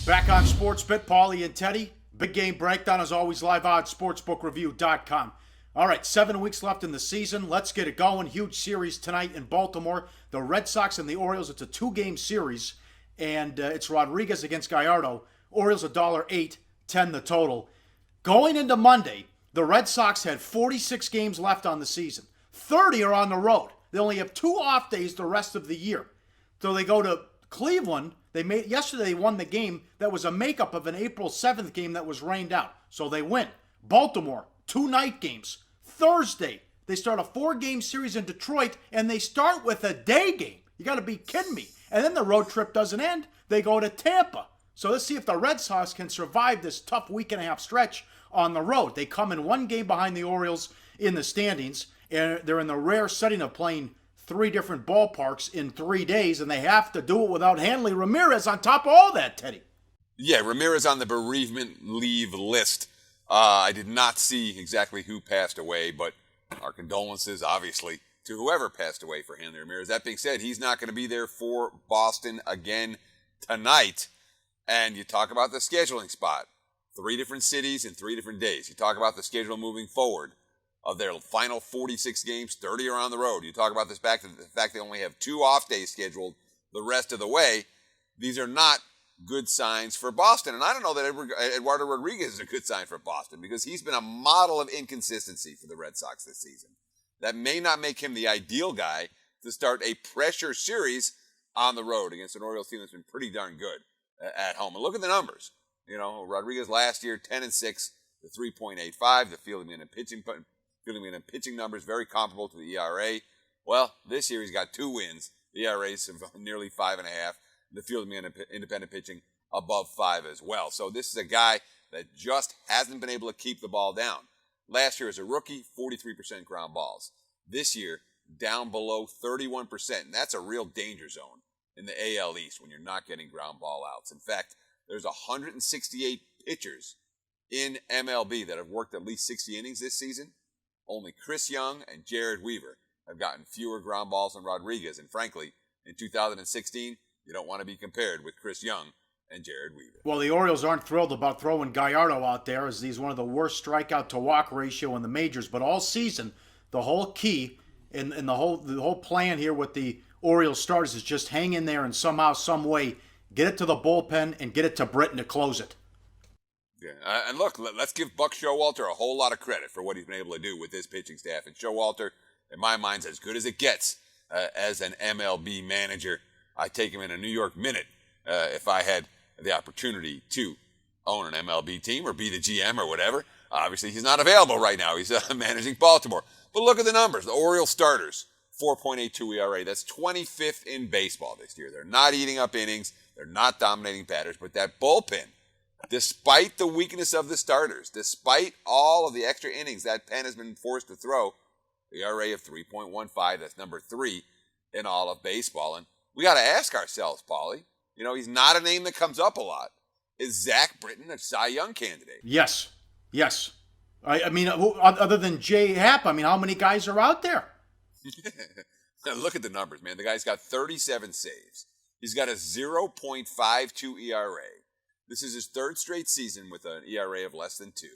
Back on Sportsbet, Pauly and Teddy. Big game breakdown as always live on sportsbookreview.com. All right, 7 weeks left in the season. Let's get it going. Huge series tonight in Baltimore. The Red Sox and the Orioles. It's a 2-game series, and it's Rodriguez against Gallardo. Orioles $1.08, 10 the total. Going into Monday, the Red Sox had 46 games left on the season. 30 are on the road. They only have 2 off days the rest of the year. So they go to Cleveland. Yesterday they won the game that was a makeup of an April 7th game that was rained out. So they win. Baltimore, 2 night games. Thursday, they start a 4-game series in Detroit, and they start with a day game. You got to be kidding me. And then the road trip doesn't end. They go to Tampa. So let's see if the Red Sox can survive this tough week-and-a-half stretch on the road. They come in 1 game behind the Orioles in the standings, and they're in the rare setting of playing 3 different ballparks in 3 days, and they have to do it without Hanley Ramirez on top of all that, Teddy. Yeah, Ramirez on the bereavement leave list. I did not see exactly who passed away, but our condolences, obviously, to whoever passed away for Hanley Ramirez. That being said, he's not going to be there for Boston again tonight. And you talk about the scheduling spot. 3 different cities in 3 different days. You talk about the schedule moving forward of their final 46 games, 30 are on the road. You talk about the fact they only have 2 off days scheduled the rest of the way. These are not good signs for Boston. And I don't know that Eduardo Rodriguez is a good sign for Boston because he's been a model of inconsistency for the Red Sox this season. That may not make him the ideal guy to start a pressure series on the road against an Orioles team that's been pretty darn good at home. And look at the numbers. You know, Rodriguez last year, 10-6, the 3.85, the fielding and pitching numbers very comparable to the ERA. Well, this year he's got 2 wins. The ERA's nearly 5.5. The fielding and independent pitching above 5 as well. So this is a guy that just hasn't been able to keep the ball down. Last year as a rookie, 43% ground balls. This year, down below 31%. And that's a real danger zone in the AL East when you're not getting ground ball outs. In fact, there's 168 pitchers in MLB that have worked at least 60 innings this season. Only Chris Young and Jared Weaver have gotten fewer ground balls than Rodriguez. And frankly, in 2016, you don't want to be compared with Chris Young and Jared Weaver. Well, the Orioles aren't thrilled about throwing Gallardo out there as he's one of the worst strikeout-to-walk ratio in the majors. But all season, the whole key and the whole plan here with the Orioles starters is just hang in there and somehow, some way, get it to the bullpen and get it to Britton to close it. Yeah, and look, let's give Buck Showalter a whole lot of credit for what he's been able to do with this pitching staff. And Showalter, in my mind, is as good as it gets as an MLB manager. I take him in a New York Minute if I had the opportunity to own an MLB team or be the GM or whatever. Obviously, he's not available right now. He's managing Baltimore. But look at the numbers. The Orioles starters, 4.82 ERA. That's 25th in baseball this year. They're not eating up innings. They're not dominating batters. But that bullpen, despite the weakness of the starters, despite all of the extra innings that pen has been forced to throw, the ERA of 3.15, that's number 3 in all of baseball. And we got to ask ourselves, Pauly, you know, he's not a name that comes up a lot. Is Zach Britton a Cy Young candidate? Yes. I mean, other than Jay Happ, I mean, how many guys are out there? Look at the numbers, man. The guy's got 37 saves. He's got a 0.52 ERA. This is his 3rd straight season with an ERA of less than 2.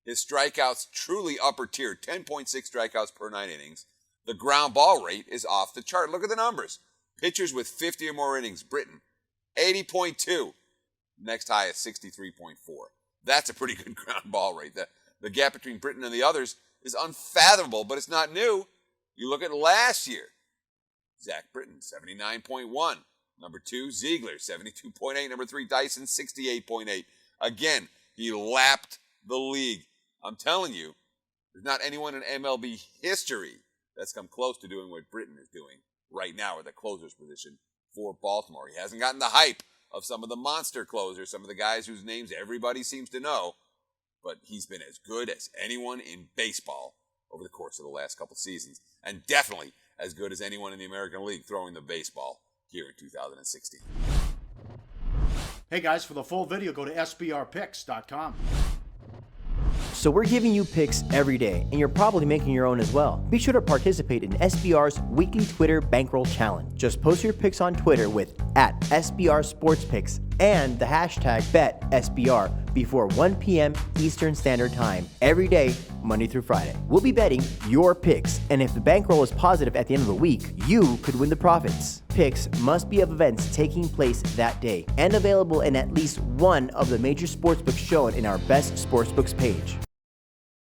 His strikeouts truly upper tier, 10.6 strikeouts per 9 innings. The ground ball rate is off the chart. Look at the numbers. Pitchers with 50 or more innings, Britton, 80.2. Next high is 63.4. That's a pretty good ground ball rate. The gap between Britton and the others is unfathomable, but it's not new. You look at last year. Zach Britton, 79.1. Number 2, Ziegler, 72.8. Number 3, Dyson, 68.8. Again, he lapped the league. I'm telling you, there's not anyone in MLB history that's come close to doing what Britton is doing right now at the closer's position for Baltimore. He hasn't gotten the hype of some of the monster closers, some of the guys whose names everybody seems to know, but he's been as good as anyone in baseball over the course of the last couple seasons, and definitely as good as anyone in the American League throwing the baseball here in 2016. Hey guys, for the full video, go to sbrpicks.com. So we're giving you picks every day, and you're probably making your own as well. Be sure to participate in SBR's weekly Twitter Bankroll Challenge. Just post your picks on Twitter with at SBR Sports Picks and the hashtag BetSBR before 1 p.m. Eastern Standard Time every day, Monday through Friday. We'll be betting your picks, and if the bankroll is positive at the end of the week, you could win the profits. Picks must be of events taking place that day and available in at least one of the major sportsbooks shown in our Best Sportsbooks page.